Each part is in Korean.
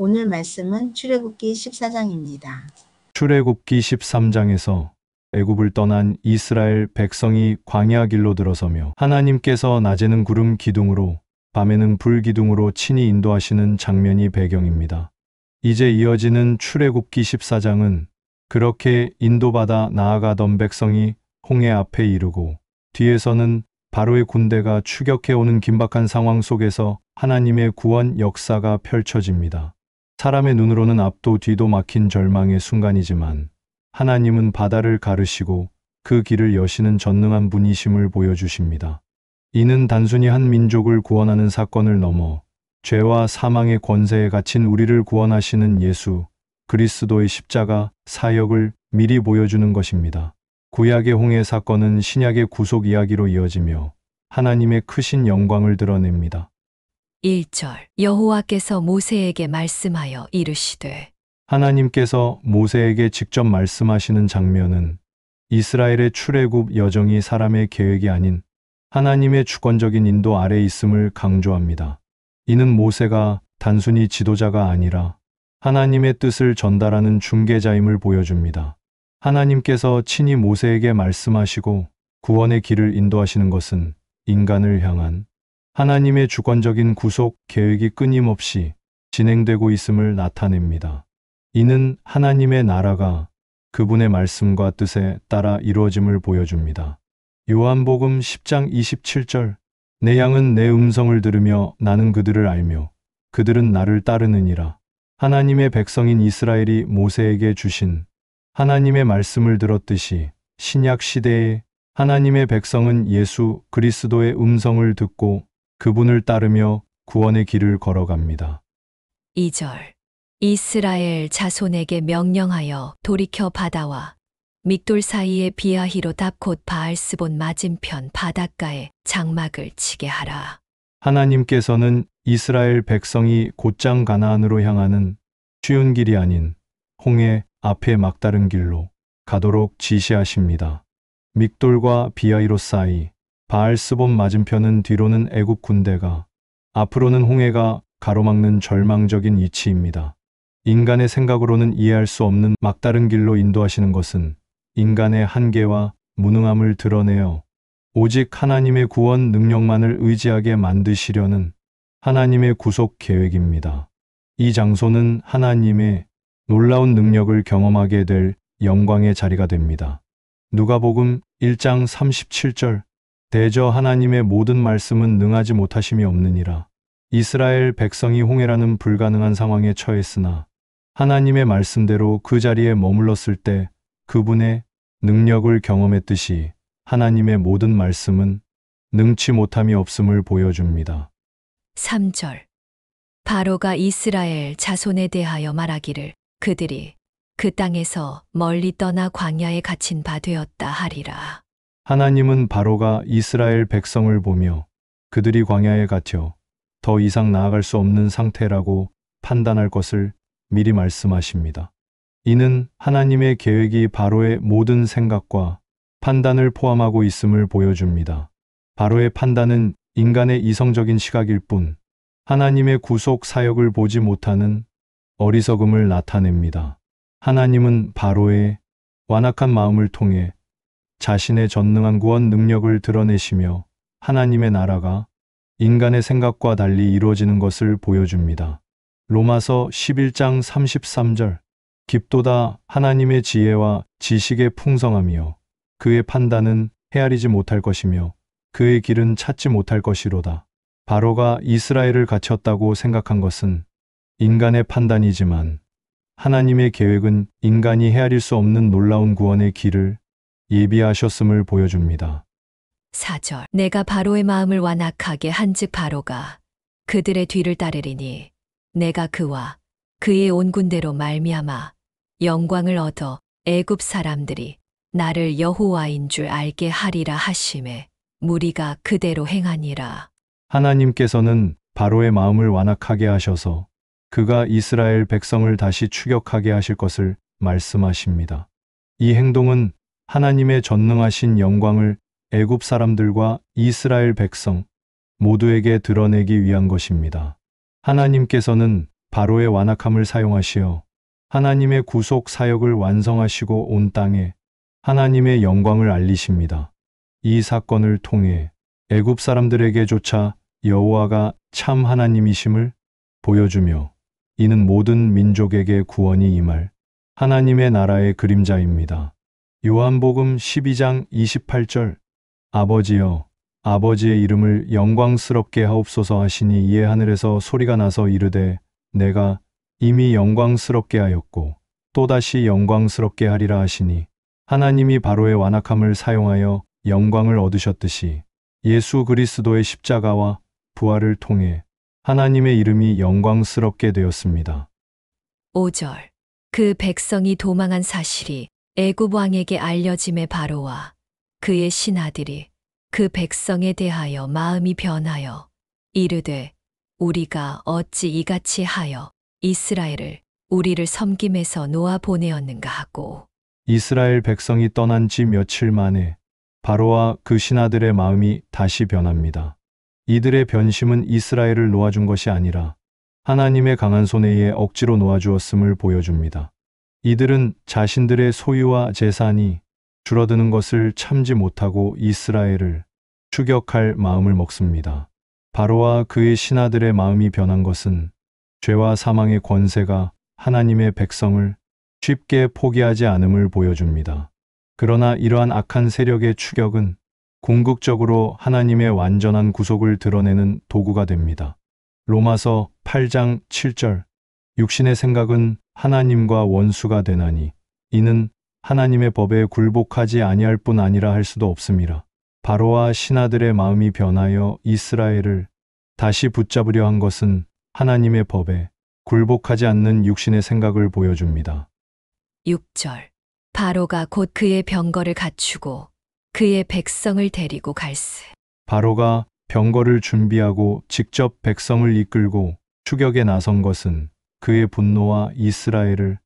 오늘 말씀은 출애굽기 14장입니다. 출애굽기 13장에서 애굽을 떠난 이스라엘 백성이 광야 길로 들어서며 하나님께서 낮에는 구름 기둥으로 밤에는 불 기둥으로 친히 인도하시는 장면이 배경입니다. 이제 이어지는 출애굽기 14장은 그렇게 인도받아 나아가던 백성이 홍해 앞에 이르고 뒤에서는 바로의 군대가 추격해오는 긴박한 상황 속에서 하나님의 구원 역사가 펼쳐집니다. 사람의 눈으로는 앞도 뒤도 막힌 절망의 순간이지만 하나님은 바다를 가르시고 그 길을 여시는 전능한 분이심을 보여주십니다. 이는 단순히 한 민족을 구원하는 사건을 넘어 죄와 사망의 권세에 갇힌 우리를 구원하시는 예수 그리스도의 십자가 사역을 미리 보여주는 것입니다. 구약의 홍해 사건은 신약의 구속 이야기로 이어지며 하나님의 크신 영광을 드러냅니다. 1절 여호와께서 모세에게 말씀하여 이르시되 하나님께서 모세에게 직접 말씀하시는 장면은 이스라엘의 출애굽 여정이 사람의 계획이 아닌 하나님의 주권적인 인도 아래 있음을 강조합니다. 이는 모세가 단순히 지도자가 아니라 하나님의 뜻을 전달하는 중개자임을 보여줍니다. 하나님께서 친히 모세에게 말씀하시고 구원의 길을 인도하시는 것은 인간을 향한 하나님의 주권적인 구속 계획이 끊임없이 진행되고 있음을 나타냅니다. 이는 하나님의 나라가 그분의 말씀과 뜻에 따라 이루어짐을 보여줍니다. 요한복음 10장 27절 내 양은 내 음성을 들으며 나는 그들을 알며 그들은 나를 따르느니라. 하나님의 백성인 이스라엘이 모세에게 주신 하나님의 말씀을 들었듯이 신약 시대에 하나님의 백성은 예수 그리스도의 음성을 듣고 그분을 따르며 구원의 길을 걸어갑니다. 2절 이스라엘 자손에게 명령하여 돌이켜 바다와 믹돌 사이의 비아히로답 곧 바알스본 맞은편 바닷가에 장막을 치게 하라. 하나님께서는 이스라엘 백성이 곧장 가나안으로 향하는 쉬운 길이 아닌 홍해 앞에 막다른 길로 가도록 지시하십니다. 믹돌과 비아히롯 사이, 바알스본 맞은편은 뒤로는 애굽 군대가, 앞으로는 홍해가 가로막는 절망적인 위치입니다. 인간의 생각으로는 이해할 수 없는 막다른 길로 인도하시는 것은 인간의 한계와 무능함을 드러내어 오직 하나님의 구원 능력만을 의지하게 만드시려는 하나님의 구속 계획입니다. 이 장소는 하나님의 놀라운 능력을 경험하게 될 영광의 자리가 됩니다. 누가복음 1장 37절 대저 하나님의 모든 말씀은 능하지 못하심이 없느니라. 이스라엘 백성이 홍해라는 불가능한 상황에 처했으나 하나님의 말씀대로 그 자리에 머물렀을 때 그분의 능력을 경험했듯이 하나님의 모든 말씀은 능치 못함이 없음을 보여줍니다. 3절 바로가 이스라엘 자손에 대하여 말하기를 그들이 그 땅에서 멀리 떠나 광야에 갇힌 바 되었다 하리라. 하나님은 바로가 이스라엘 백성을 보며 그들이 광야에 갇혀 더 이상 나아갈 수 없는 상태라고 판단할 것을 미리 말씀하십니다. 이는 하나님의 계획이 바로의 모든 생각과 판단을 포함하고 있음을 보여줍니다. 바로의 판단은 인간의 이성적인 시각일 뿐 하나님의 구속 사역을 보지 못하는 어리석음을 나타냅니다. 하나님은 바로의 완악한 마음을 통해 자신의 전능한 구원 능력을 드러내시며 하나님의 나라가 인간의 생각과 달리 이루어지는 것을 보여줍니다. 로마서 11장 33절 깊도다 하나님의 지혜와 지식의 풍성하며 그의 판단은 헤아리지 못할 것이며 그의 길은 찾지 못할 것이로다. 바로가 이스라엘을 갇혔다고 생각한 것은 인간의 판단이지만 하나님의 계획은 인간이 헤아릴 수 없는 놀라운 구원의 길을 예비하셨음을 보여줍니다. 4절 내가 바로의 마음을 완악하게 한즉 바로가 그들의 뒤를 따르리니 내가 그와 그의 온 군대로 말미암아 영광을 얻어 애굽 사람들이 나를 여호와인 줄 알게 하리라 하심에 무리가 그대로 행하니라. 하나님께서는 바로의 마음을 완악하게 하셔서 그가 이스라엘 백성을 다시 추격하게 하실 것을 말씀하십니다. 이 행동은 하나님의 전능하신 영광을 애굽 사람들과 이스라엘 백성 모두에게 드러내기 위한 것입니다. 하나님께서는 바로의 완악함을 사용하시어 하나님의 구속 사역을 완성하시고 온 땅에 하나님의 영광을 알리십니다. 이 사건을 통해 애굽 사람들에게조차 여호와가 참 하나님이심을 보여주며 이는 모든 민족에게 구원이 임할 하나님의 나라의 그림자입니다. 요한복음 12장 28절 아버지여 아버지의 이름을 영광스럽게 하옵소서 하시니 이에 하늘에서 소리가 나서 이르되 내가 이미 영광스럽게 하였고 또다시 영광스럽게 하리라 하시니 하나님이 바로의 완악함을 사용하여 영광을 얻으셨듯이 예수 그리스도의 십자가와 부활을 통해 하나님의 이름이 영광스럽게 되었습니다. 5절 그 백성이 도망한 사실이 애굽 왕에게 알려짐에 바로와 그의 신하들이 그 백성에 대하여 마음이 변하여 이르되 우리가 어찌 이같이 하여 이스라엘을 우리를 섬김에서 놓아 보내었는가 하고 이스라엘 백성이 떠난 지 며칠 만에 바로와 그 신하들의 마음이 다시 변합니다. 이들의 변심은 이스라엘을 놓아준 것이 아니라 하나님의 강한 손에 의해 억지로 놓아주었음을 보여줍니다. 이들은 자신들의 소유와 재산이 줄어드는 것을 참지 못하고 이스라엘을 추격할 마음을 먹습니다. 바로와 그의 신하들의 마음이 변한 것은 죄와 사망의 권세가 하나님의 백성을 쉽게 포기하지 않음을 보여줍니다. 그러나 이러한 악한 세력의 추격은 궁극적으로 하나님의 완전한 구속을 드러내는 도구가 됩니다. 로마서 8장 7절 육신의 생각은 하나님과 원수가 되나니 이는 하나님의 법에 굴복하지 아니할 뿐 아니라 할 수도 없음이라. 바로와 신하들의 마음이 변하여 이스라엘을 다시 붙잡으려 한 것은 하나님의 법에 굴복하지 않는 육신의 생각을 보여줍니다. 6절 바로가 곧 그의 병거를 갖추고 그의 백성을 데리고 갈세. 바로가 병거를 준비하고 직접 백성을 이끌고 추격에 나선 것은 그의 분노와 이스라엘을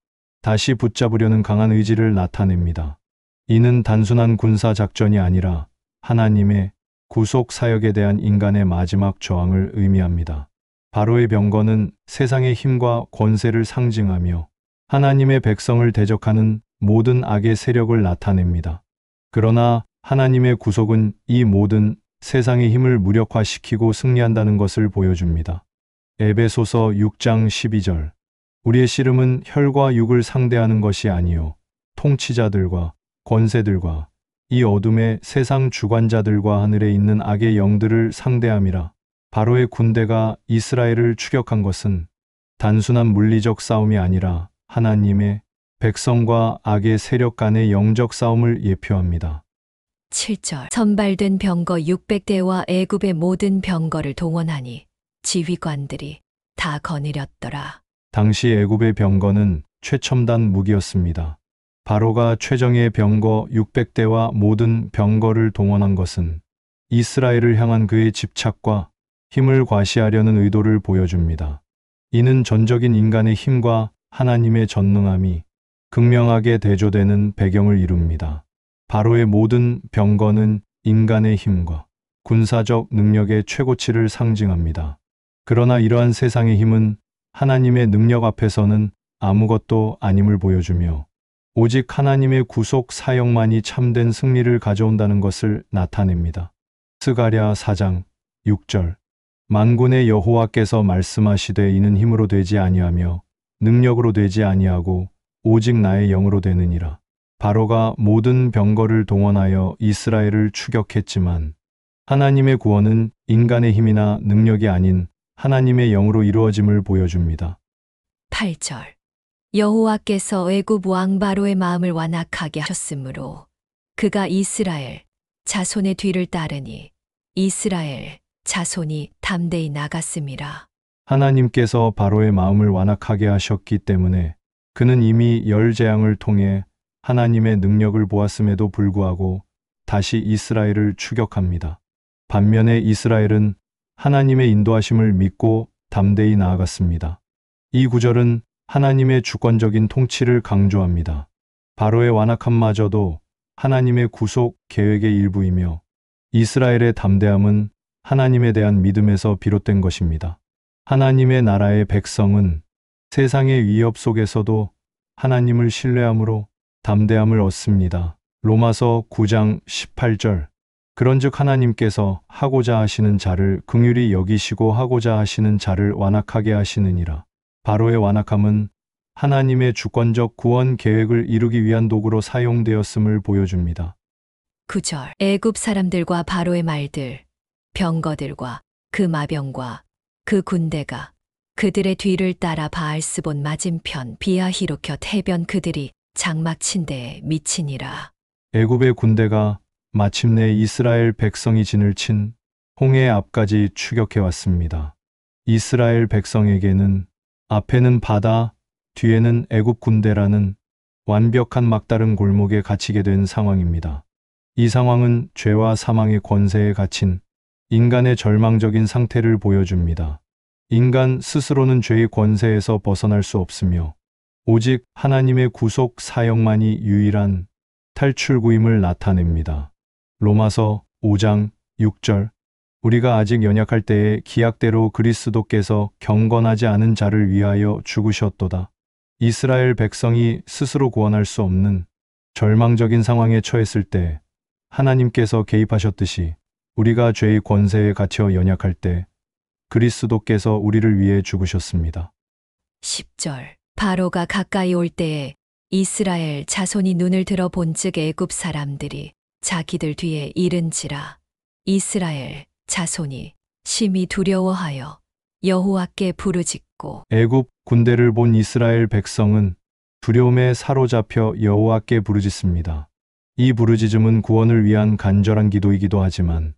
다시 붙잡으려는 강한 의지를 나타냅니다. 이는 단순한 군사 작전이 아니라 하나님의 구속 사역에 대한 인간의 마지막 저항을 의미합니다. 바로의 병거는 세상의 힘과 권세를 상징하며 하나님의 백성을 대적하는 모든 악의 세력을 나타냅니다. 그러나 하나님의 구속은 이 모든 세상의 힘을 무력화시키고 승리한다는 것을 보여줍니다. 에베소서 6장 12절 우리의 씨름은 혈과 육을 상대하는 것이 아니요 통치자들과 권세들과 이 어둠의 세상 주관자들과 하늘에 있는 악의 영들을 상대함이라. 바로의 군대가 이스라엘을 추격한 것은 단순한 물리적 싸움이 아니라 하나님의 백성과 악의 세력 간의 영적 싸움을 예표합니다. 7절 선발된 병거 600대와 애굽의 모든 병거를 동원하니 지휘관들이 다 거느렸더라. 당시 애굽의 병거는 최첨단 무기였습니다. 바로가 최정예 병거 600대와 모든 병거를 동원한 것은 이스라엘을 향한 그의 집착과 힘을 과시하려는 의도를 보여줍니다. 이는 전적인 인간의 힘과 하나님의 전능함이 극명하게 대조되는 배경을 이룹니다. 바로의 모든 병거는 인간의 힘과 군사적 능력의 최고치를 상징합니다. 그러나 이러한 세상의 힘은 하나님의 능력 앞에서는 아무것도 아님을 보여주며 오직 하나님의 구속 사역만이 참된 승리를 가져온다는 것을 나타냅니다. 스가랴 4장 6절 만군의 여호와께서 말씀하시되 이는 힘으로 되지 아니하며 능력으로 되지 아니하고 오직 나의 영으로 되느니라. 바로가 모든 병거를 동원하여 이스라엘을 추격했지만 하나님의 구원은 인간의 힘이나 능력이 아닌 하나님의 영으로 이루어짐을 보여줍니다. 8절 여호와께서 애굽 왕 바로의 마음을 완악하게 하셨으므로 그가 이스라엘 자손의 뒤를 따르니 이스라엘 자손이 담대히 나갔음이라. 하나님께서 바로의 마음을 완악하게 하셨기 때문에 그는 이미 열 재앙을 통해 하나님의 능력을 보았음에도 불구하고 다시 이스라엘을 추격합니다. 반면에 이스라엘은 하나님의 인도하심을 믿고 담대히 나아갔습니다. 이 구절은 하나님의 주권적인 통치를 강조합니다. 바로의 완악함마저도 하나님의 구속 계획의 일부이며 이스라엘의 담대함은 하나님에 대한 믿음에서 비롯된 것입니다. 하나님의 나라의 백성은 세상의 위협 속에서도 하나님을 신뢰함으로 담대함을 얻습니다. 로마서 9장 18절. 그런즉 하나님께서 하고자 하시는 자를 긍휼히 여기시고 하고자 하시는 자를 완악하게 하시느니라. 바로의 완악함은 하나님의 주권적 구원 계획을 이루기 위한 도구로 사용되었음을 보여줍니다. 9절. 애굽 사람들과 바로의 말들, 병거들과 그 마병과 그 군대가 그들의 뒤를 따라 바알스본 맞은편 비아히로곁 해변 그들이 장막 침대에 미치니라. 애굽의 군대가 마침내 이스라엘 백성이 진을 친 홍해 앞까지 추격해 왔습니다. 이스라엘 백성에게는 앞에는 바다, 뒤에는 애굽 군대라는 완벽한 막다른 골목에 갇히게 된 상황입니다. 이 상황은 죄와 사망의 권세에 갇힌 인간의 절망적인 상태를 보여줍니다. 인간 스스로는 죄의 권세에서 벗어날 수 없으며 오직 하나님의 구속 사역만이 유일한 탈출구임을 나타냅니다. 로마서 5장 6절. 우리가 아직 연약할 때에 기약대로 그리스도께서 경건하지 않은 자를 위하여 죽으셨도다. 이스라엘 백성이 스스로 구원할 수 없는 절망적인 상황에 처했을 때 하나님께서 개입하셨듯이 우리가 죄의 권세에 갇혀 연약할 때 그리스도께서 우리를 위해 죽으셨습니다. 10절. 바로가 가까이 올 때에 이스라엘 자손이 눈을 들어 본즉 애굽 사람들이 자기들 뒤에 이른지라. 이스라엘 자손이 심히 두려워하여 여호와께 부르짖고 애굽 군대를 본 이스라엘 백성은 두려움에 사로잡혀 여호와께 부르짖습니다. 이 부르짖음은 구원을 위한 간절한 기도이기도 하지만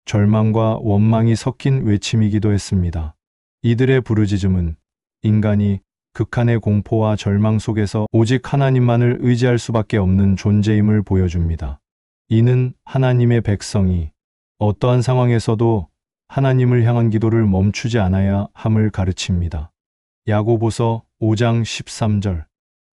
절망과 원망이 섞인 외침이기도 했습니다. 이들의 부르짖음은 인간이 극한의 공포와 절망 속에서 오직 하나님만을 의지할 수밖에 없는 존재임을 보여줍니다. 이는 하나님의 백성이 어떠한 상황에서도 하나님을 향한 기도를 멈추지 않아야 함을 가르칩니다. 야고보서 5장 13절.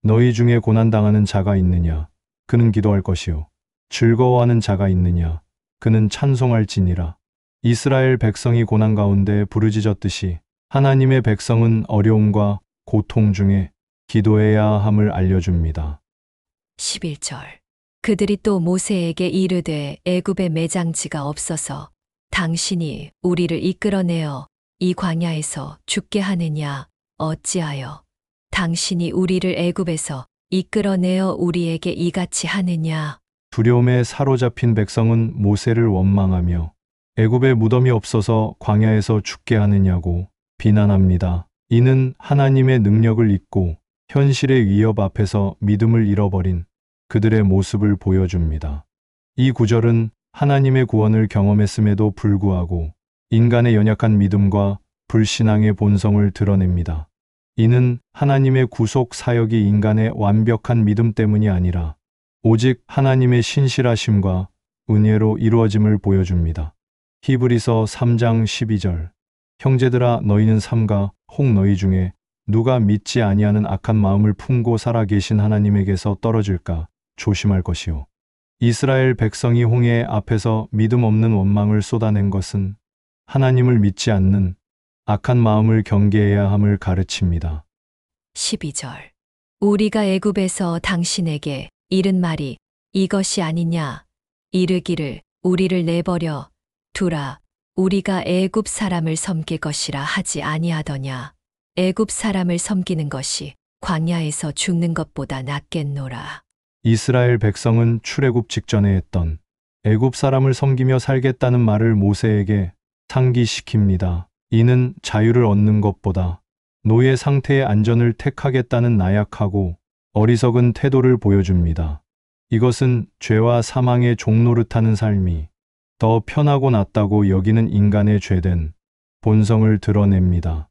너희 중에 고난당하는 자가 있느냐? 그는 기도할 것이요. 즐거워하는 자가 있느냐? 그는 찬송할지니라. 이스라엘 백성이 고난 가운데 부르짖었듯이 하나님의 백성은 어려움과 고통 중에 기도해야 함을 알려줍니다. 11절. 그들이 또 모세에게 이르되 애굽에 매장지가 없어서 당신이 우리를 이끌어내어 이 광야에서 죽게 하느냐 어찌하여 당신이 우리를 애굽에서 이끌어내어 우리에게 이같이 하느냐. 두려움에 사로잡힌 백성은 모세를 원망하며 애굽에 무덤이 없어서 광야에서 죽게 하느냐고 비난합니다. 이는 하나님의 능력을 잊고 현실의 위협 앞에서 믿음을 잃어버린 그들의 모습을 보여줍니다. 이 구절은 하나님의 구원을 경험했음에도 불구하고 인간의 연약한 믿음과 불신앙의 본성을 드러냅니다. 이는 하나님의 구속 사역이 인간의 완벽한 믿음 때문이 아니라 오직 하나님의 신실하심과 은혜로 이루어짐을 보여줍니다. 히브리서 3장 12절. 형제들아 너희는 삼가 혹 너희 중에 누가 믿지 아니하는 악한 마음을 품고 살아 계신 하나님에게서 떨어질까 조심할 것이요. 이스라엘 백성이 홍해 앞에서 믿음 없는 원망을 쏟아낸 것은 하나님을 믿지 않는 악한 마음을 경계해야 함을 가르칩니다. 12절. 우리가 애굽에서 당신에게 이른 말이 이것이 아니냐. 이르기를 우리를 내버려 두라. 우리가 애굽 사람을 섬길 것이라 하지 아니하더냐. 애굽 사람을 섬기는 것이 광야에서 죽는 것보다 낫겠노라. 이스라엘 백성은 출애굽 직전에 했던 애굽 사람을 섬기며 살겠다는 말을 모세에게 상기시킵니다. 이는 자유를 얻는 것보다 노예 상태의 안전을 택하겠다는 나약하고 어리석은 태도를 보여줍니다. 이것은 죄와 사망의 종노릇하는 삶이 더 편하고 낫다고 여기는 인간의 죄된 본성을 드러냅니다.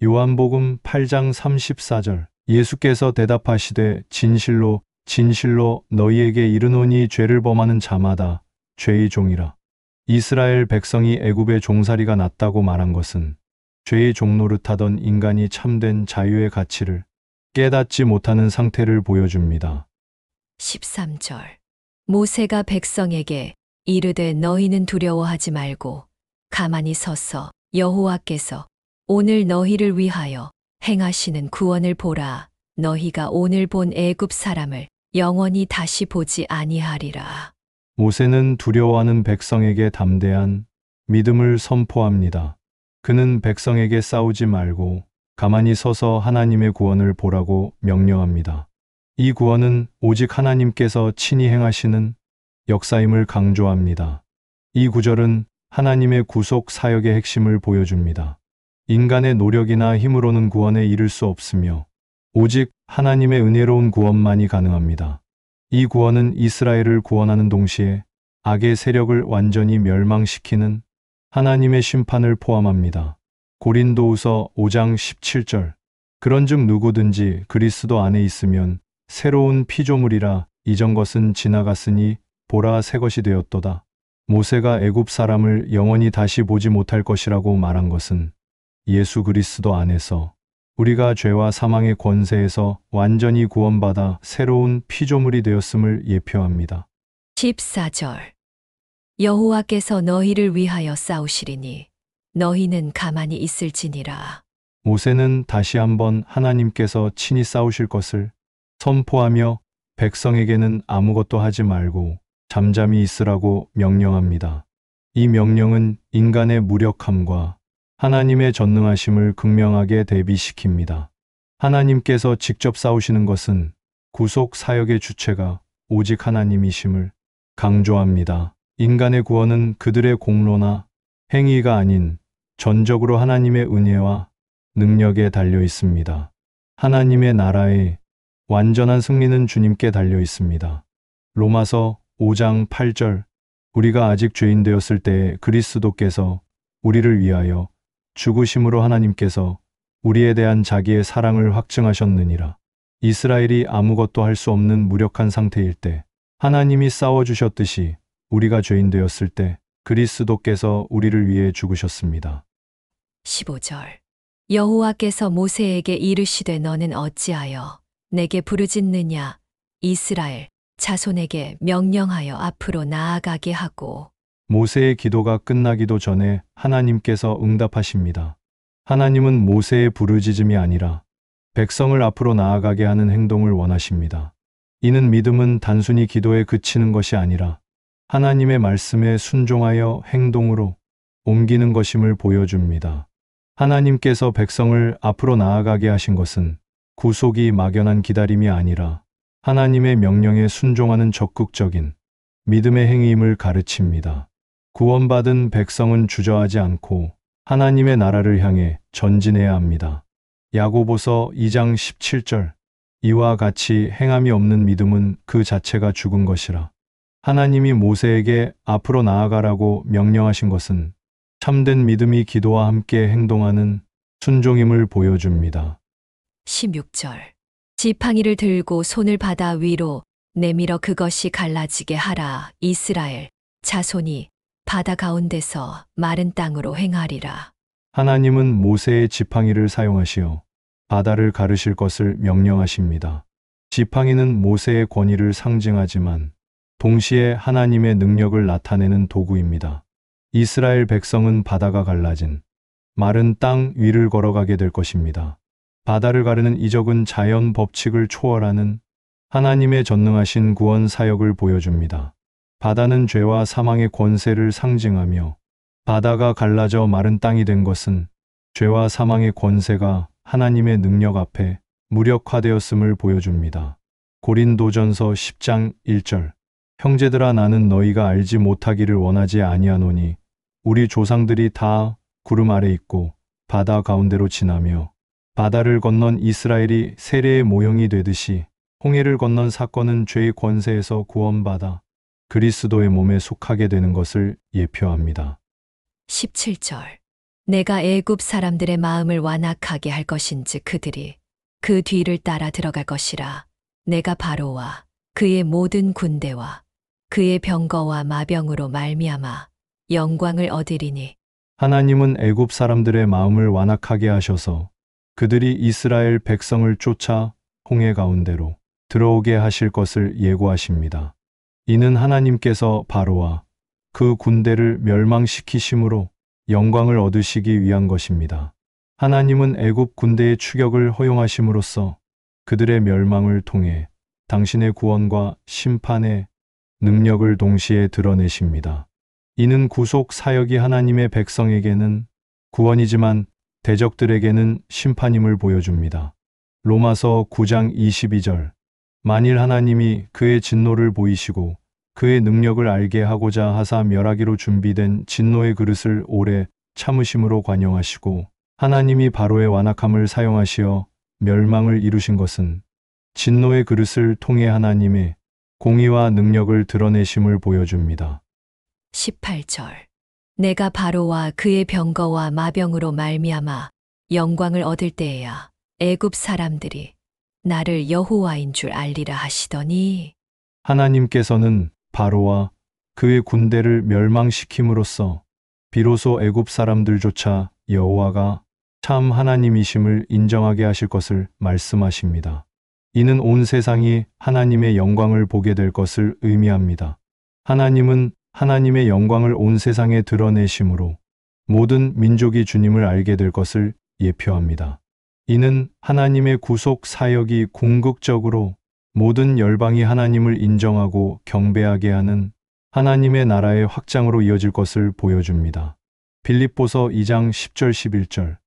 요한복음 8장 34절. 예수께서 대답하시되 진실로 진실로 너희에게 이르노니 죄를 범하는 자마다 죄의 종이라. 이스라엘 백성이 애굽의 종살이가 낫다고 말한 것은 죄의 종노릇하던 인간이 참된 자유의 가치를 깨닫지 못하는 상태를 보여줍니다. 13절. 모세가 백성에게 이르되 너희는 두려워하지 말고 가만히 서서 여호와께서 오늘 너희를 위하여 행하시는 구원을 보라. 너희가 오늘 본 애굽 사람을 영원히 다시 보지 아니하리라. 모세는 두려워하는 백성에게 담대한 믿음을 선포합니다. 그는 백성에게 싸우지 말고 가만히 서서 하나님의 구원을 보라고 명령합니다. 이 구원은 오직 하나님께서 친히 행하시는 역사임을 강조합니다. 이 구절은 하나님의 구속 사역의 핵심을 보여줍니다. 인간의 노력이나 힘으로는 구원에 이를 수 없으며 오직 하나님의 은혜로운 구원만이 가능합니다. 이 구원은 이스라엘을 구원하는 동시에 악의 세력을 완전히 멸망시키는 하나님의 심판을 포함합니다. 고린도후서 5장 17절. 그런즉 누구든지 그리스도 안에 있으면 새로운 피조물이라 이전 것은 지나갔으니 보라 새 것이 되었도다. 모세가 애굽 사람을 영원히 다시 보지 못할 것이라고 말한 것은 예수 그리스도 안에서 우리가 죄와 사망의 권세에서 완전히 구원받아 새로운 피조물이 되었음을 예표합니다. 14절. 여호와께서 너희를 위하여 싸우시리니 너희는 가만히 있을지니라. 모세는 다시 한번 하나님께서 친히 싸우실 것을 선포하며 백성에게는 아무것도 하지 말고 잠잠히 있으라고 명령합니다. 이 명령은 인간의 무력함과 하나님의 전능하심을 극명하게 대비시킵니다. 하나님께서 직접 싸우시는 것은 구속 사역의 주체가 오직 하나님이심을 강조합니다. 인간의 구원은 그들의 공로나 행위가 아닌 전적으로 하나님의 은혜와 능력에 달려 있습니다. 하나님의 나라의 완전한 승리는 주님께 달려 있습니다. 로마서 5장 8절. 우리가 아직 죄인 되었을 때에 그리스도께서 우리를 위하여 죽으심으로 하나님께서 우리에 대한 자기의 사랑을 확증하셨느니라. 이스라엘이 아무것도 할 수 없는 무력한 상태일 때 하나님이 싸워주셨듯이 우리가 죄인 되었을 때 그리스도께서 우리를 위해 죽으셨습니다. 15절. 여호와께서 모세에게 이르시되 너는 어찌하여 내게 부르짖느냐. 이스라엘 자손에게 명령하여 앞으로 나아가게 하고. 모세의 기도가 끝나기도 전에 하나님께서 응답하십니다. 하나님은 모세의 부르짖음이 아니라 백성을 앞으로 나아가게 하는 행동을 원하십니다. 이는 믿음은 단순히 기도에 그치는 것이 아니라 하나님의 말씀에 순종하여 행동으로 옮기는 것임을 보여줍니다. 하나님께서 백성을 앞으로 나아가게 하신 것은 구속이 막연한 기다림이 아니라 하나님의 명령에 순종하는 적극적인 믿음의 행위임을 가르칩니다. 구원받은 백성은 주저하지 않고 하나님의 나라를 향해 전진해야 합니다. 야고보서 2장 17절. 이와 같이 행함이 없는 믿음은 그 자체가 죽은 것이라. 하나님이 모세에게 앞으로 나아가라고 명령하신 것은 참된 믿음이 기도와 함께 행동하는 순종임을 보여줍니다. 16절. 지팡이를 들고 손을 바다 위로 내밀어 그것이 갈라지게 하라. 이스라엘 자손이 바다 가운데서 마른 땅으로 행하리라. 하나님은 모세의 지팡이를 사용하시어 바다를 가르실 것을 명령하십니다. 지팡이는 모세의 권위를 상징하지만 동시에 하나님의 능력을 나타내는 도구입니다. 이스라엘 백성은 바다가 갈라진 마른 땅 위를 걸어가게 될 것입니다. 바다를 가르는 이적은 자연 법칙을 초월하는 하나님의 전능하신 구원 사역을 보여줍니다. 바다는 죄와 사망의 권세를 상징하며 바다가 갈라져 마른 땅이 된 것은 죄와 사망의 권세가 하나님의 능력 앞에 무력화되었음을 보여줍니다. 고린도전서 10장 1절. 형제들아 나는 너희가 알지 못하기를 원하지 아니하노니 우리 조상들이 다 구름 아래 있고 바다 가운데로 지나며 바다를 건넌 이스라엘이 세례의 모형이 되듯이 홍해를 건넌 사건은 죄의 권세에서 구원받아 그리스도의 몸에 속하게 되는 것을 예표합니다. 17절. 내가 애굽 사람들의 마음을 완악하게 할 것인즉 그들이 그 뒤를 따라 들어갈 것이라. 내가 바로와 그의 모든 군대와 그의 병거와 마병으로 말미암아 영광을 얻으리니. 하나님은 애굽 사람들의 마음을 완악하게 하셔서 그들이 이스라엘 백성을 쫓아 홍해 가운데로 들어오게 하실 것을 예고하십니다. 이는 하나님께서 바로와 그 군대를 멸망시키심으로 영광을 얻으시기 위한 것입니다. 하나님은 애굽 군대의 추격을 허용하심으로써 그들의 멸망을 통해 당신의 구원과 심판의 능력을 동시에 드러내십니다. 이는 구속 사역이 하나님의 백성에게는 구원이지만 대적들에게는 심판임을 보여줍니다. 로마서 9장 22절. 만일 하나님이 그의 진노를 보이시고 그의 능력을 알게 하고자 하사 멸하기로 준비된 진노의 그릇을 오래 참으심으로 관용하시고 하나님이 바로의 완악함을 사용하시어 멸망을 이루신 것은 진노의 그릇을 통해 하나님의 공의와 능력을 드러내심을 보여줍니다. 18절. 내가 바로와 그의 병거와 마병으로 말미암아 영광을 얻을 때에야 애굽 사람들이 나를 여호와인 줄 알리라 하시더니 하나님께서는 바로와 그의 군대를 멸망시킴으로써 비로소 애굽 사람들조차 여호와가 참 하나님이심을 인정하게 하실 것을 말씀하십니다. 이는 온 세상이 하나님의 영광을 보게 될 것을 의미합니다. 하나님은 하나님의 영광을 온 세상에 드러내심으로 모든 민족이 주님을 알게 될 것을 예표합니다. 이는 하나님의 구속 사역이 궁극적으로 모든 열방이 하나님을 인정하고 경배하게 하는 하나님의 나라의 확장으로 이어질 것을 보여줍니다. 빌립보서 2장 10절 11절.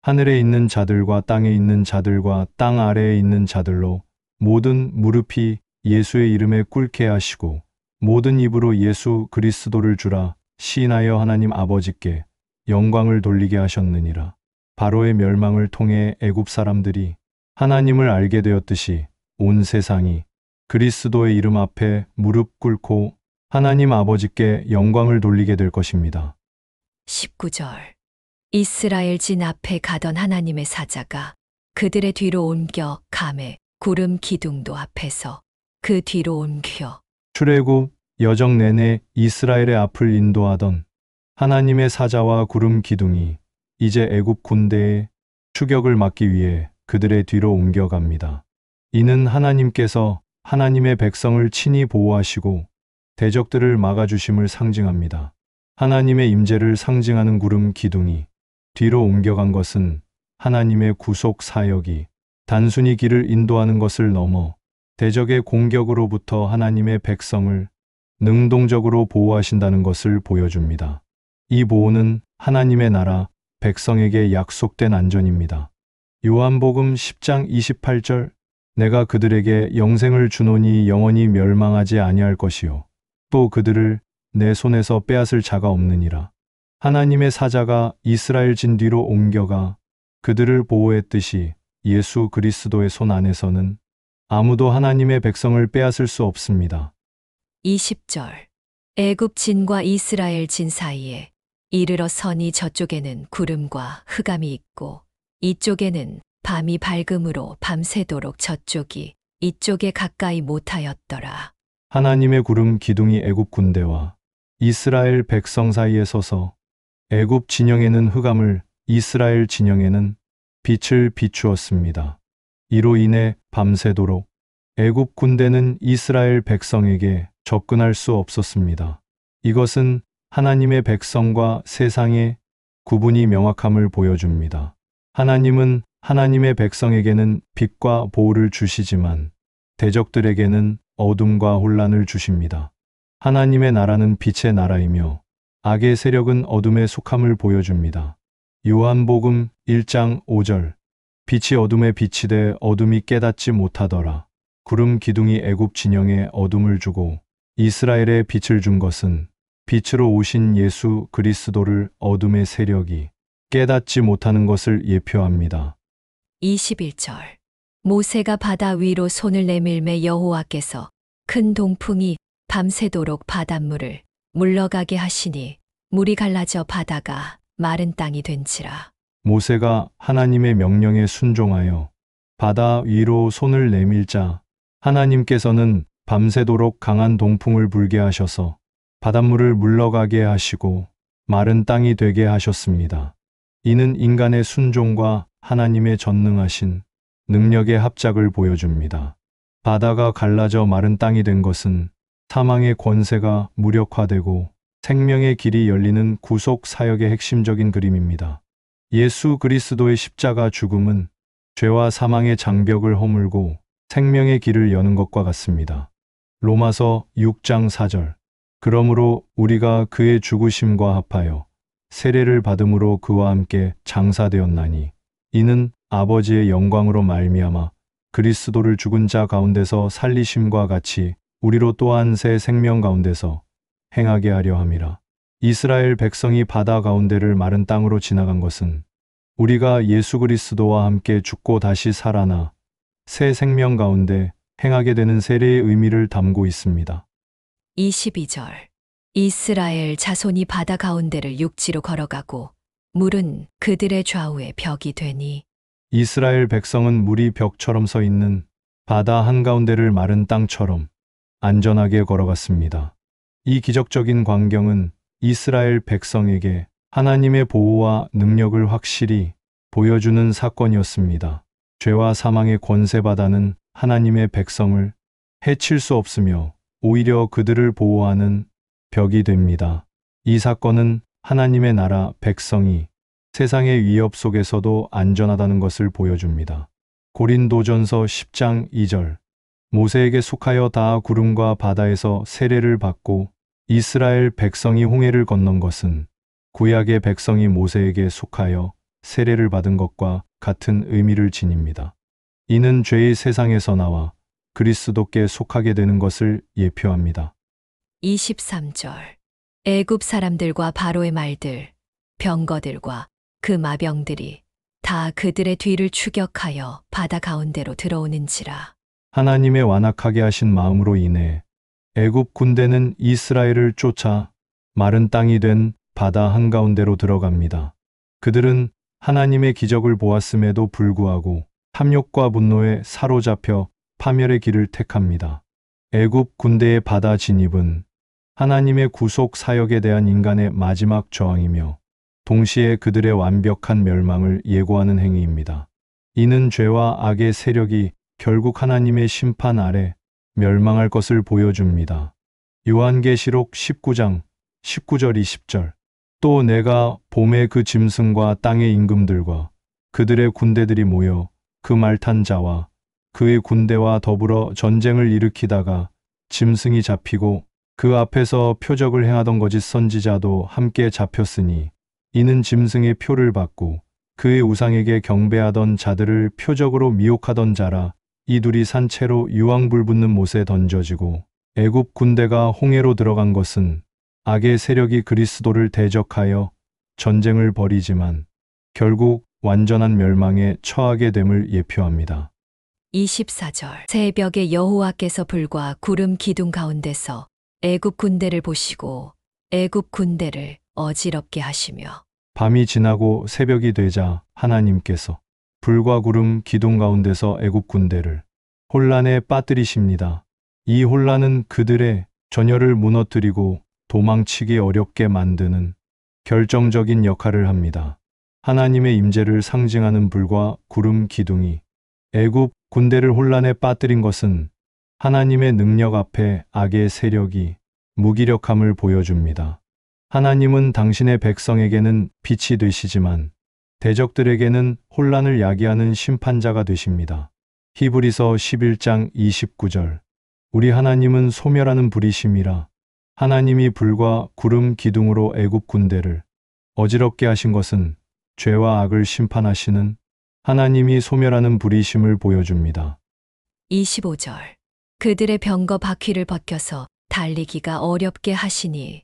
하늘에 있는 자들과 땅에 있는 자들과 땅 아래에 있는 자들로 모든 무릎이 예수의 이름에 꿇게 하시고 모든 입으로 예수 그리스도를 주라 시인하여 하나님 아버지께 영광을 돌리게 하셨느니라. 바로의 멸망을 통해 애굽 사람들이 하나님을 알게 되었듯이 온 세상이 그리스도의 이름 앞에 무릎 꿇고 하나님 아버지께 영광을 돌리게 될 것입니다. 19절. 이스라엘 진 앞에 가던 하나님의 사자가 그들의 뒤로 옮겨 감에 구름 기둥도 앞에서 그 뒤로 옮겨 출애굽 여정 내내 이스라엘의 앞을 인도하던 하나님의 사자와 구름 기둥이 이제 애굽 군대의 추격을 막기 위해 그들의 뒤로 옮겨갑니다. 이는 하나님께서 하나님의 백성을 친히 보호하시고 대적들을 막아주심을 상징합니다. 하나님의 임재를 상징하는 구름 기둥이 뒤로 옮겨간 것은 하나님의 구속 사역이 단순히 길을 인도하는 것을 넘어 대적의 공격으로부터 하나님의 백성을 능동적으로 보호하신다는 것을 보여줍니다. 이 보호는 하나님의 나라 백성에게 약속된 안전입니다. 요한복음 10장 28절. 내가 그들에게 영생을 주노니 영원히 멸망하지 아니할 것이요 또 그들을 내 손에서 빼앗을 자가 없느니라. 하나님의 사자가 이스라엘 진 뒤로 옮겨가 그들을 보호했듯이 예수 그리스도의 손 안에서는 아무도 하나님의 백성을 빼앗을 수 없습니다. 20절. 애굽 진과 이스라엘 진 사이에 이르러 서니 저쪽에는 구름과 흑암이 있고 이쪽에는 밤이 밝음으로 밤새도록 저쪽이 이쪽에 가까이 못하였더라. 하나님의 구름 기둥이 애굽 군대와 이스라엘 백성 사이에 서서 애굽 진영에는 흑암을 이스라엘 진영에는 빛을 비추었습니다. 이로 인해 밤새도록 애굽 군대는 이스라엘 백성에게 접근할 수 없었습니다. 이것은 하나님의 백성과 세상의 구분이 명확함을 보여줍니다. 하나님은 하나님의 백성에게는 빛과 보호를 주시지만 대적들에게는 어둠과 혼란을 주십니다. 하나님의 나라는 빛의 나라이며 악의 세력은 어둠에 속함을 보여줍니다. 요한복음 1장 5절. 빛이 어둠에 비치되 어둠이 깨닫지 못하더라. 구름 기둥이 애굽 진영에 어둠을 주고 이스라엘에 빛을 준 것은 빛으로 오신 예수 그리스도를 어둠의 세력이 깨닫지 못하는 것을 예표합니다. 21절. 모세가 바다 위로 손을 내밀매 여호와께서 큰 동풍이 밤새도록 바닷물을 물러가게 하시니 물이 갈라져 바다가 마른 땅이 된지라. 모세가 하나님의 명령에 순종하여 바다 위로 손을 내밀자 하나님께서는 밤새도록 강한 동풍을 불게 하셔서 바닷물을 물러가게 하시고 마른 땅이 되게 하셨습니다. 이는 인간의 순종과 하나님의 전능하신 능력의 합작을 보여줍니다. 바다가 갈라져 마른 땅이 된 것은 사망의 권세가 무력화되고 생명의 길이 열리는 구속 사역의 핵심적인 그림입니다. 예수 그리스도의 십자가 죽음은 죄와 사망의 장벽을 허물고 생명의 길을 여는 것과 같습니다. 로마서 6장 4절. 그러므로 우리가 그의 죽으심과 합하여 세례를 받음으로 그와 함께 장사되었나니 이는 아버지의 영광으로 말미암아 그리스도를 죽은 자 가운데서 살리심과 같이 우리로 또한 새 생명 가운데서 행하게 하려 함이라. 이스라엘 백성이 바다 가운데를 마른 땅으로 지나간 것은 우리가 예수 그리스도와 함께 죽고 다시 살아나 새 생명 가운데 행하게 되는 세례의 의미를 담고 있습니다. 22절. 이스라엘 자손이 바다 가운데를 육지로 걸어가고 물은 그들의 좌우에 벽이 되니 이스라엘 백성은 물이 벽처럼 서 있는 바다 한가운데를 마른 땅처럼 안전하게 걸어갔습니다. 이 기적적인 광경은 이스라엘 백성에게 하나님의 보호와 능력을 확실히 보여주는 사건이었습니다. 죄와 사망의 권세바다는 하나님의 백성을 해칠 수 없으며 오히려 그들을 보호하는 벽이 됩니다. 이 사건은 하나님의 나라 백성이 세상의 위협 속에서도 안전하다는 것을 보여줍니다. 고린도전서 10장 2절. 모세에게 속하여 다 구름과 바다에서 세례를 받고 이스라엘 백성이 홍해를 건넌 것은 구약의 백성이 모세에게 속하여 세례를 받은 것과 같은 의미를 지닙니다. 이는 죄의 세상에서 나와 그리스도께 속하게 되는 것을 예표합니다. 23절. 애굽 사람들과 바로의 말들, 병거들과 그 마병들이 다 그들의 뒤를 추격하여 바다 가운데로 들어오는지라. 하나님의 완악하게 하신 마음으로 인해 애굽 군대는 이스라엘을 쫓아 마른 땅이 된 바다 한가운데로 들어갑니다. 그들은 하나님의 기적을 보았음에도 불구하고 탐욕과 분노에 사로잡혀 파멸의 길을 택합니다. 애굽 군대의 바다 진입은 하나님의 구속 사역에 대한 인간의 마지막 저항이며 동시에 그들의 완벽한 멸망을 예고하는 행위입니다. 이는 죄와 악의 세력이 결국 하나님의 심판 아래 멸망할 것을 보여줍니다. 요한계시록 19장 19절 20절. 또 내가 봄에 그 짐승과 땅의 임금들과 그들의 군대들이 모여 그 말 탄 자와 그의 군대와 더불어 전쟁을 일으키다가 짐승이 잡히고 그 앞에서 표적을 행하던 거짓 선지자도 함께 잡혔으니 이는 짐승의 표를 받고 그의 우상에게 경배하던 자들을 표적으로 미혹하던 자라. 이 둘이 산채로 유황불 붙는 못에 던져지고 애굽 군대가 홍해로 들어간 것은 악의 세력이 그리스도를 대적하여 전쟁을 벌이지만 결국 완전한 멸망에 처하게 됨을 예표합니다. 24절. 새벽에 여호와께서 불과 구름 기둥 가운데서 애굽 군대를 보시고 애굽 군대를 어지럽게 하시며 밤이 지나고 새벽이 되자 하나님께서 불과 구름 기둥 가운데서 애굽 군대를 혼란에 빠뜨리십니다. 이 혼란은 그들의 전열을 무너뜨리고 도망치기 어렵게 만드는 결정적인 역할을 합니다. 하나님의 임재를 상징하는 불과 구름 기둥이 애굽 군대를 혼란에 빠뜨린 것은 하나님의 능력 앞에 악의 세력이 무기력함을 보여줍니다. 하나님은 당신의 백성에게는 빛이 되시지만 대적들에게는 혼란을 야기하는 심판자가 되십니다. 히브리서 11장 29절. 우리 하나님은 소멸하는 불이심이라. 하나님이 불과 구름 기둥으로 애굽 군대를 어지럽게 하신 것은 죄와 악을 심판하시는 하나님이 소멸하는 불이심을 보여줍니다. 25절. 그들의 병거 바퀴를 벗겨서 달리기가 어렵게 하시니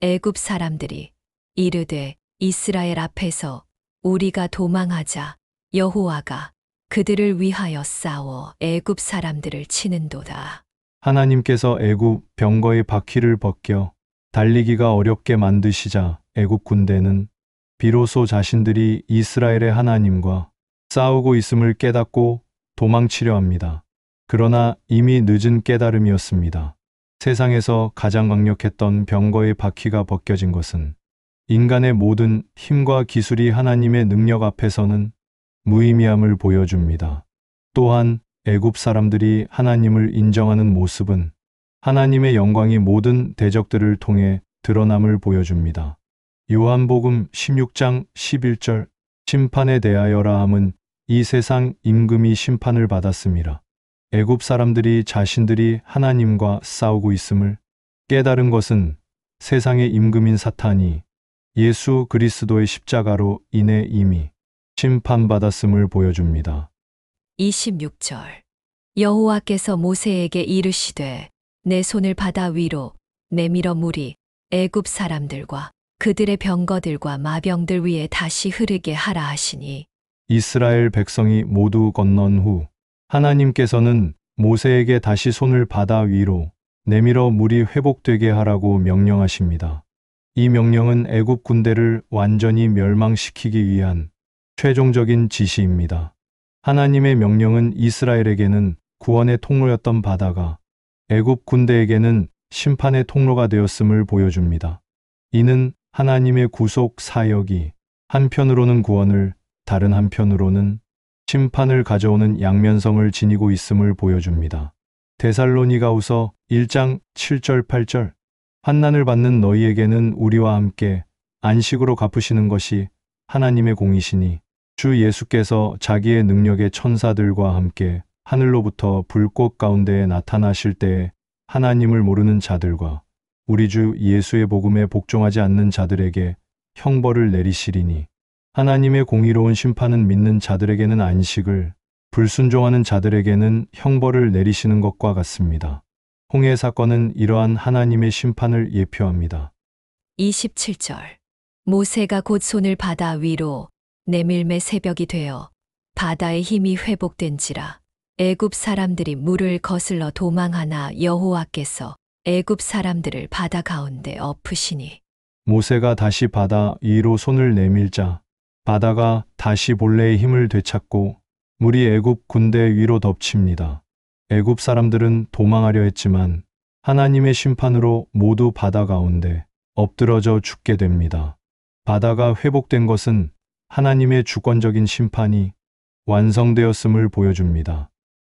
애굽 사람들이 이르되 이스라엘 앞에서 우리가 도망하자 여호와가 그들을 위하여 싸워 애굽 사람들을 치는도다. 하나님께서 애굽 병거의 바퀴를 벗겨 달리기가 어렵게 만드시자 애굽 군대는 비로소 자신들이 이스라엘의 하나님과 싸우고 있음을 깨닫고 도망치려 합니다. 그러나 이미 늦은 깨달음이었습니다. 세상에서 가장 강력했던 병거의 바퀴가 벗겨진 것은 인간의 모든 힘과 기술이 하나님의 능력 앞에서는 무의미함을 보여줍니다. 또한 애굽 사람들이 하나님을 인정하는 모습은 하나님의 영광이 모든 대적들을 통해 드러남을 보여줍니다. 요한복음 16장 11절. 심판에 대하여라 함은 이 세상 임금이 심판을 받았음이라. 애굽 사람들이 자신들이 하나님과 싸우고 있음을 깨달은 것은 세상의 임금인 사탄이 예수 그리스도의 십자가로 인해 이미 심판받았음을 보여줍니다. 26절 여호와께서 모세에게 이르시되 내 손을 바다 위로 내밀어 물이 애굽 사람들과 그들의 병거들과 마병들 위에 다시 흐르게 하라 하시니 이스라엘 백성이 모두 건넌 후 하나님께서는 모세에게 다시 손을 바다 위로 내밀어 물이 회복되게 하라고 명령하십니다. 이 명령은 애굽 군대를 완전히 멸망시키기 위한 최종적인 지시입니다. 하나님의 명령은 이스라엘에게는 구원의 통로였던 바다가 애굽 군대에게는 심판의 통로가 되었음을 보여줍니다. 이는 하나님의 구속 사역이 한편으로는 구원을, 다른 한편으로는 심판을 가져오는 양면성을 지니고 있음을 보여줍니다. 데살로니가후서 1장 7절 8절 환난을 받는 너희에게는 우리와 함께 안식으로 갚으시는 것이 하나님의 공이시니 주 예수께서 자기의 능력의 천사들과 함께 하늘로부터 불꽃 가운데에 나타나실 때에 하나님을 모르는 자들과 우리 주 예수의 복음에 복종하지 않는 자들에게 형벌을 내리시리니 하나님의 공의로운 심판은 믿는 자들에게는 안식을, 불순종하는 자들에게는 형벌을 내리시는 것과 같습니다. 홍해 사건은 이러한 하나님의 심판을 예표합니다. 27절 모세가 곧 손을 바다 위로 내밀매 새벽이 되어 바다의 힘이 회복된지라 애굽 사람들이 물을 거슬러 도망하나 여호와께서 애굽 사람들을 바다 가운데 엎으시니 모세가 다시 바다 위로 손을 내밀자 바다가 다시 본래의 힘을 되찾고 물이 애굽 군대 위로 덮칩니다. 애굽 사람들은 도망하려 했지만 하나님의 심판으로 모두 바다 가운데 엎드러져 죽게 됩니다. 바다가 회복된 것은 하나님의 주권적인 심판이 완성되었음을 보여줍니다.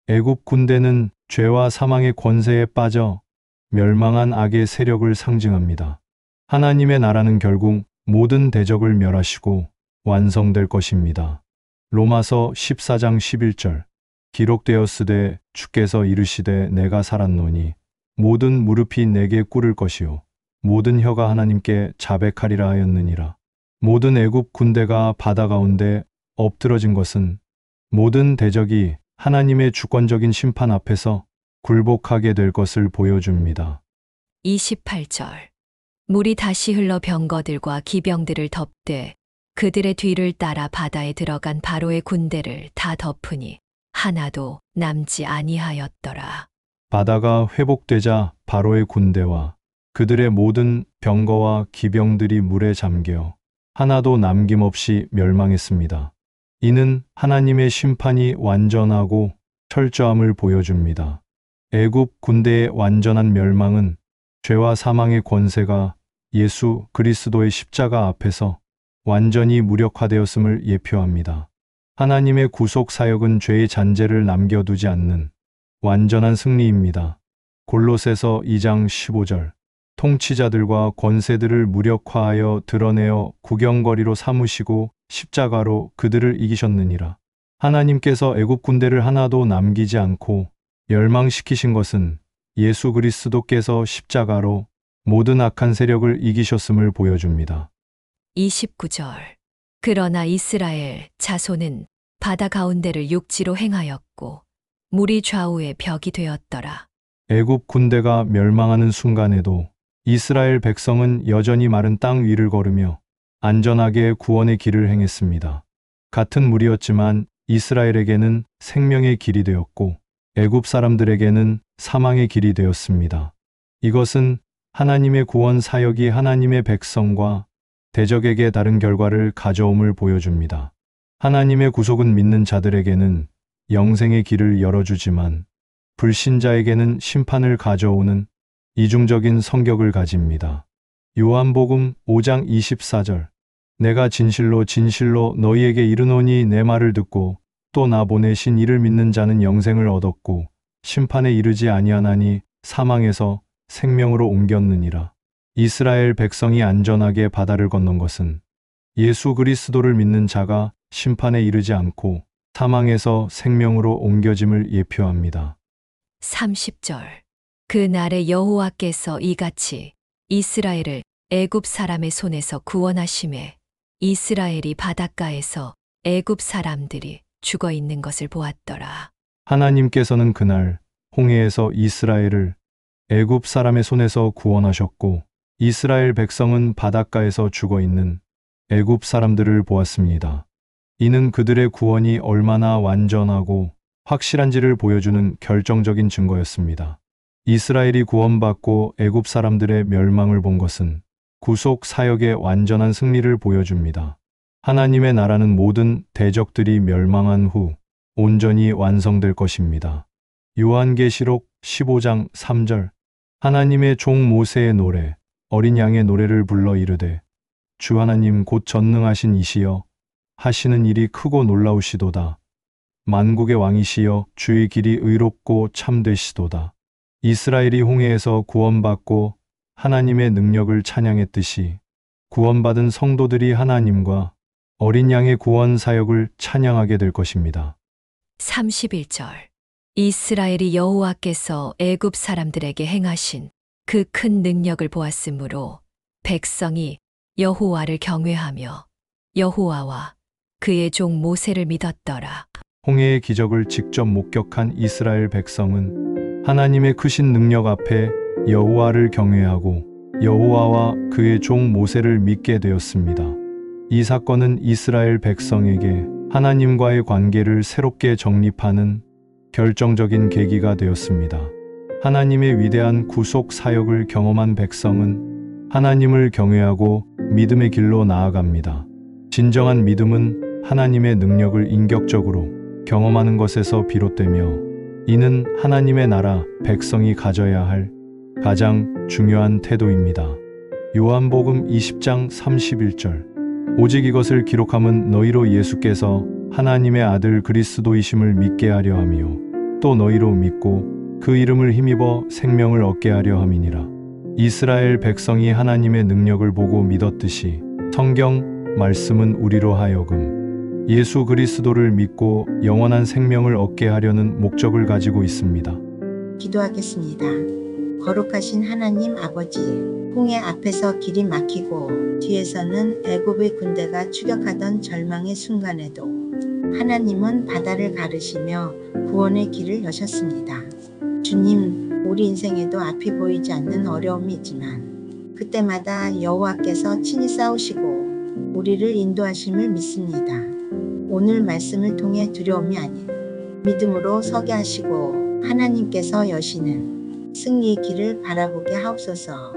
애굽 군대는 죄와 사망의 권세에 빠져 멸망한 악의 세력을 상징합니다. 하나님의 나라는 결국 모든 대적을 멸하시고 완성될 것입니다. 로마서 14장 11절 기록되었으되 주께서 이르시되 내가 살았노니 모든 무릎이 내게 꿇을 것이요 모든 혀가 하나님께 자백하리라 하였느니라. 모든 애굽 군대가 바다 가운데 엎드러진 것은 모든 대적이 하나님의 주권적인 심판 앞에서 굴복하게 될 것을 보여줍니다. 28절 물이 다시 흘러 병거들과 기병들을 덮되 그들의 뒤를 따라 바다에 들어간 바로의 군대를 다 덮으니 하나도 남지 아니하였더라. 바다가 회복되자 바로의 군대와 그들의 모든 병거와 기병들이 물에 잠겨 하나도 남김없이 멸망했습니다. 이는 하나님의 심판이 완전하고 철저함을 보여줍니다. 애굽 군대의 완전한 멸망은 죄와 사망의 권세가 예수 그리스도의 십자가 앞에서 완전히 무력화되었음을 예표합니다. 하나님의 구속 사역은 죄의 잔재를 남겨두지 않는 완전한 승리입니다. 골로새서 2장 15절 통치자들과 권세들을 무력화하여 드러내어 구경거리로 삼으시고 십자가로 그들을 이기셨느니라. 하나님께서 애굽 군대를 하나도 남기지 않고 멸망시키신 것은 예수 그리스도께서 십자가로 모든 악한 세력을 이기셨음을 보여줍니다. 29절 그러나 이스라엘 자손은 바다 가운데를 육지로 행하였고 물이 좌우에 벽이 되었더라. 애굽 군대가 멸망하는 순간에도 이스라엘 백성은 여전히 마른 땅 위를 걸으며 안전하게 구원의 길을 행했습니다. 같은 물이었지만 이스라엘에게는 생명의 길이 되었고 애굽 사람들에게는 사망의 길이 되었습니다. 이것은 하나님의 구원 사역이 하나님의 백성과 대적에게 다른 결과를 가져옴을 보여줍니다. 하나님의 구속은 믿는 자들에게는 영생의 길을 열어주지만 불신자에게는 심판을 가져오는 이중적인 성격을 가집니다. 요한복음 5장 24절 내가 진실로 진실로 너희에게 이르노니 내 말을 듣고 또 나 보내신 이를 믿는 자는 영생을 얻었고 심판에 이르지 아니하나니 사망에서 생명으로 옮겼느니라. 이스라엘 백성이 안전하게 바다를 건넌 것은 예수 그리스도를 믿는 자가 심판에 이르지 않고 사망에서 생명으로 옮겨짐을 예표합니다. 30절. 그 날에 여호와께서 이같이 이스라엘을 애굽 사람의 손에서 구원하심에 이스라엘이 바닷가에서 애굽 사람들이 죽어 있는 것을 보았더라. 하나님께서는 그날 홍해에서 이스라엘을 애굽 사람의 손에서 구원하셨고 이스라엘 백성은 바닷가에서 죽어 있는 애굽 사람들을 보았습니다. 이는 그들의 구원이 얼마나 완전하고 확실한지를 보여주는 결정적인 증거였습니다. 이스라엘이 구원받고 애굽 사람들의 멸망을 본 것은 구속 사역의 완전한 승리를 보여줍니다. 하나님의 나라는 모든 대적들이 멸망한 후 온전히 완성될 것입니다. 요한계시록 15장 3절. 하나님의 종 모세의 노래, 어린 양의 노래를 불러 이르되 주 하나님 곧 전능하신 이시여 하시는 일이 크고 놀라우시도다. 만국의 왕이시여 주의 길이 의롭고 참되시도다. 이스라엘이 홍해에서 구원받고 하나님의 능력을 찬양했듯이 구원받은 성도들이 하나님과 어린 양의 구원 사역을 찬양하게 될 것입니다. 31절. 이스라엘이 여호와께서 애굽 사람들에게 행하신 그 큰 능력을 보았으므로 백성이 여호와를 경외하며 여호와와 그의 종 모세를 믿었더라. 홍해의 기적을 직접 목격한 이스라엘 백성은 하나님의 크신 능력 앞에 여호와를 경외하고 여호와와 그의 종 모세를 믿게 되었습니다. 이 사건은 이스라엘 백성에게 하나님과의 관계를 새롭게 정립하는 결정적인 계기가 되었습니다. 하나님의 위대한 구속 사역을 경험한 백성은 하나님을 경외하고 믿음의 길로 나아갑니다. 진정한 믿음은 하나님의 능력을 인격적으로 경험하는 것에서 비롯되며 이는 하나님의 나라 백성이 가져야 할 가장 중요한 태도입니다. 요한복음 20장 31절. 오직 이것을 기록함은 너희로 예수께서 하나님의 아들 그리스도이심을 믿게 하려 함이요 또 너희로 믿고 그 이름을 힘입어 생명을 얻게 하려 함이니라. 이스라엘 백성이 하나님의 능력을 보고 믿었듯이 성경 말씀은 우리로 하여금 예수 그리스도를 믿고 영원한 생명을 얻게 하려는 목적을 가지고 있습니다. 기도하겠습니다. 거룩하신 하나님 아버지, 홍해 앞에서 길이 막히고 뒤에서는 애굽의 군대가 추격하던 절망의 순간에도 하나님은 바다를 가르시며 구원의 길을 여셨습니다. 주님, 우리 인생에도 앞이 보이지 않는 어려움이 있지만 그때마다 여호와께서 친히 싸우시고 우리를 인도하심을 믿습니다. 오늘 말씀을 통해 두려움이 아닌 믿음으로 서게 하시고 하나님께서 여시는 승리의 길을 바라보게 하옵소서.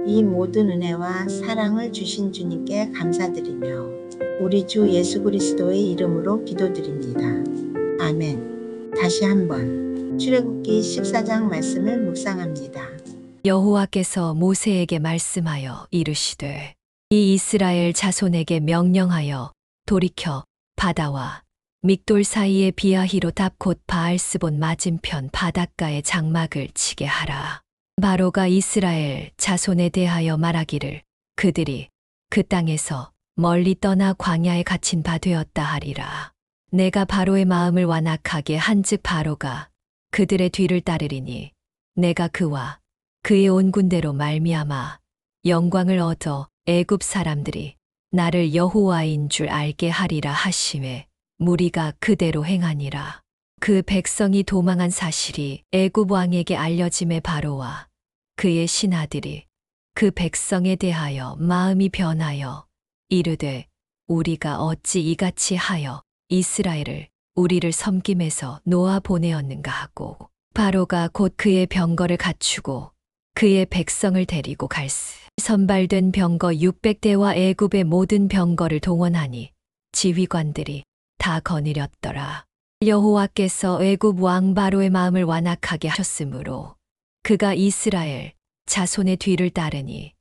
이 모든 은혜와 사랑을 주신 주님께 감사드리며 우리 주 예수 그리스도의 이름으로 기도드립니다. 아멘. 다시 한번 출애굽기 14장 말씀을 묵상합니다. 여호와께서 모세에게 말씀하여 이르시되 이 이스라엘 자손에게 명령하여 돌이켜 바다와 믹돌 사이의 비아히롯 앞 곧 바알스본 맞은편 바닷가에 장막을 치게 하라. 바로가 이스라엘 자손에 대하여 말하기를 그들이 그 땅에서 멀리 떠나 광야에 갇힌 바 되었다 하리라. 내가 바로의 마음을 완악하게 한즉 바로가 그들의 뒤를 따르리니 내가 그와 그의 온 군대로 말미암아 영광을 얻어 애굽 사람들이 나를 여호와인 줄 알게 하리라 하시매 무리가 그대로 행하니라. 그 백성이 도망한 사실이 애굽 왕에게 알려짐에 바로와 그의 신하들이 그 백성에 대하여 마음이 변하여 이르되 우리가 어찌 이같이 하여 이스라엘을 우리를 섬김에서 놓아 보내었는가 하고 바로가 곧 그의 병거를 갖추고 그의 백성을 데리고 갈스 선발된 병거 600대와 애굽의 모든 병거를 동원하니 지휘관들이 다 거느렸더라. 여호와께서 애굽 왕 바로의 마음을 완악하게 하셨으므로 그가 이스라엘 자손의 뒤를 따르니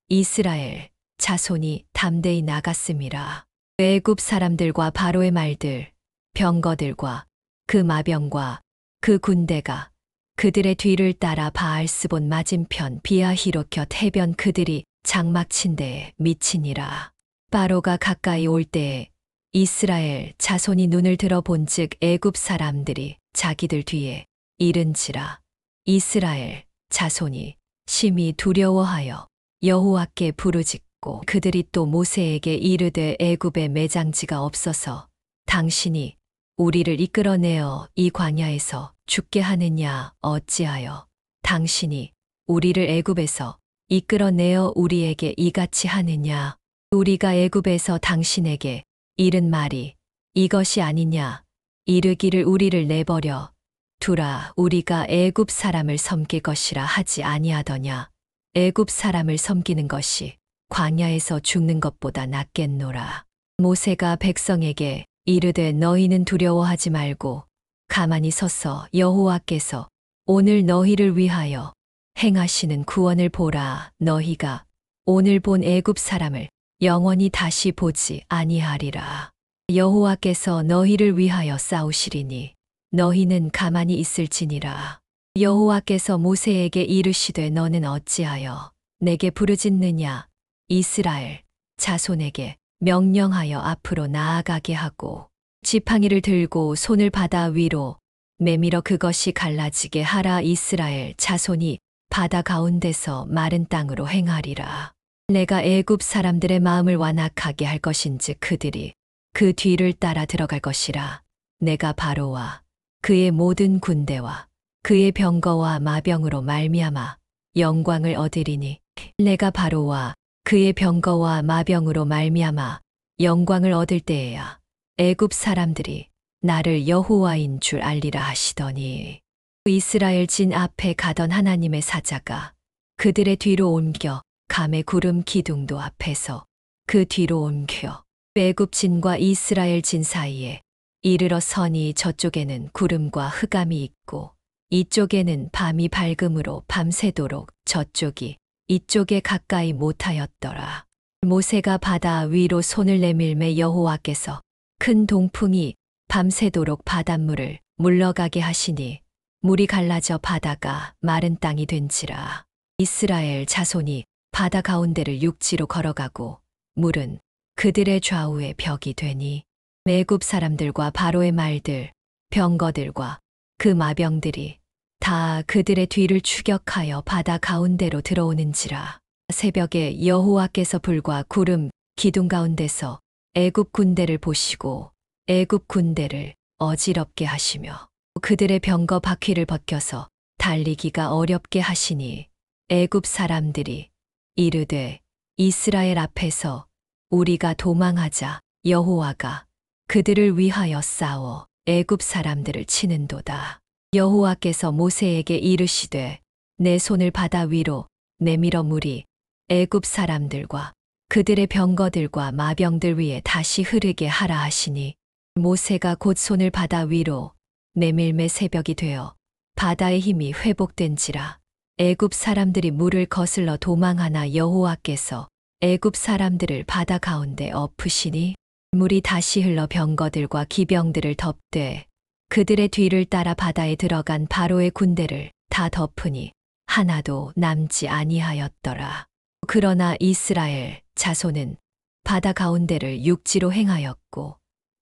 이스라엘 자손이 담대히 나갔음이라. 애굽 사람들과 바로의 말들, 병거들과 그 마병과 그 군대가 그들의 뒤를 따라 바알스본 맞은편 비아히롯 곁 해변 그들이 장막 친 데에 미치니라. 바로가 가까이 올 때에 이스라엘 자손이 눈을 들어 본즉 애굽 사람들이 자기들 뒤에 이른지라. 이스라엘 자손이 심히 두려워하여 여호와께 부르짖고 그들이 또 모세에게 이르되 애굽에 매장지가 없어서 당신이 우리를 이끌어내어 이 광야에서 죽게 하느냐 어찌하여 당신이 우리를 애굽에서 이끌어내어 우리에게 이같이 하느냐. 우리가 애굽에서 당신에게 이른 말이 이것이 아니냐. 이르기를 우리를 내버려 두라. 우리가 애굽 사람을 섬길 것이라 하지 아니하더냐. 애굽 사람을 섬기는 것이 광야에서 죽는 것보다 낫겠노라. 모세가 백성에게 이르되 너희는 두려워하지 말고 가만히 서서 여호와께서 오늘 너희를 위하여 행하시는 구원을 보라. 너희가 오늘 본 애굽 사람을 영원히 다시 보지 아니하리라. 여호와께서 너희를 위하여 싸우시리니 너희는 가만히 있을지니라. 여호와께서 모세에게 이르시되 너는 어찌하여 내게 부르짖느냐. 이스라엘 자손에게 명령하여 앞으로 나아가게 하고 지팡이를 들고 손을 바다 위로 내밀어 그것이 갈라지게 하라. 이스라엘 자손이 바다 가운데서 마른 땅으로 행하리라. 내가 애굽 사람들의 마음을 완악하게 할 것인즉 그들이 그 뒤를 따라 들어갈 것이라. 내가 바로와 그의 모든 군대와 그의 병거와 마병으로 말미암아 영광을 얻으리니 내가 바로와 그의 병거와 마병으로 말미암아 영광을 얻을 때에야 애굽 사람들이 나를 여호와인 줄 알리라 하시더니 이스라엘 진 앞에 가던 하나님의 사자가 그들의 뒤로 옮겨 감의 구름 기둥도 앞에서 그 뒤로 옮겨 애굽 진과 이스라엘 진 사이에 이르러 서니 저쪽에는 구름과 흑암이 있고 이쪽에는 밤이 밝음으로 밤새도록 저쪽이 이쪽에 가까이 못하였더라. 모세가 바다 위로 손을 내밀매 여호와께서 큰 동풍이 밤새도록 바닷물을 물러가게 하시니 물이 갈라져 바다가 마른 땅이 된지라. 이스라엘 자손이 바다 가운데를 육지로 걸어가고 물은 그들의 좌우에 벽이 되니 애굽 사람들과 바로의 말들, 병거들과 그 마병들이 다 그들의 뒤를 추격하여 바다 가운데로 들어오는지라. 새벽에 여호와께서 불과 구름 기둥 가운데서 애굽 군대를 보시고 애굽 군대를 어지럽게 하시며 그들의 병거 바퀴를 벗겨서 달리기가 어렵게 하시니 애굽 사람들이 이르되 이스라엘 앞에서 우리가 도망하자. 여호와가 그들을 위하여 싸워 애굽 사람들을 치는도다. 여호와께서 모세에게 이르시되 내 손을 바다 위로 내밀어 물이 애굽 사람들과 그들의 병거들과 마병들 위에 다시 흐르게 하라 하시니 모세가 곧 손을 바다 위로 내밀매 새벽이 되어 바다의 힘이 회복된지라. 애굽 사람들이 물을 거슬러 도망하나 여호와께서 애굽 사람들을 바다 가운데 엎으시니 물이 다시 흘러 병거들과 기병들을 덮되 그들의 뒤를 따라 바다에 들어간 바로의 군대를 다 덮으니 하나도 남지 아니하였더라. 그러나 이스라엘 자손은 바다 가운데를 육지로 행하였고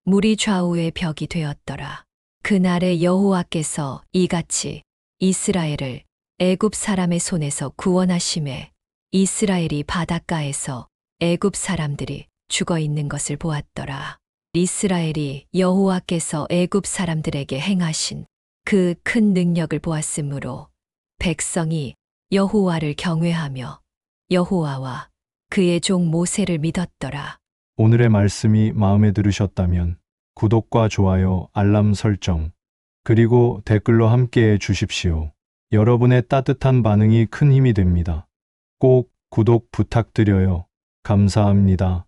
물이 좌우의 벽이 되었더라. 그날에 여호와께서 이같이 이스라엘을 애굽 사람의 손에서 구원하심에 이스라엘이 바닷가에서 애굽 사람들이 죽어 있는 것을 보았더라. 이스라엘이 여호와께서 애굽 사람들에게 행하신 그 큰 능력을 보았으므로 백성이 여호와를 경외하며 여호와와 그의 종 모세를 믿었더라. 오늘의 말씀이 마음에 들으셨다면 구독과 좋아요, 알람 설정, 그리고 댓글로 함께해 주십시오. 여러분의 따뜻한 반응이 큰 힘이 됩니다. 꼭 구독 부탁드려요. 감사합니다.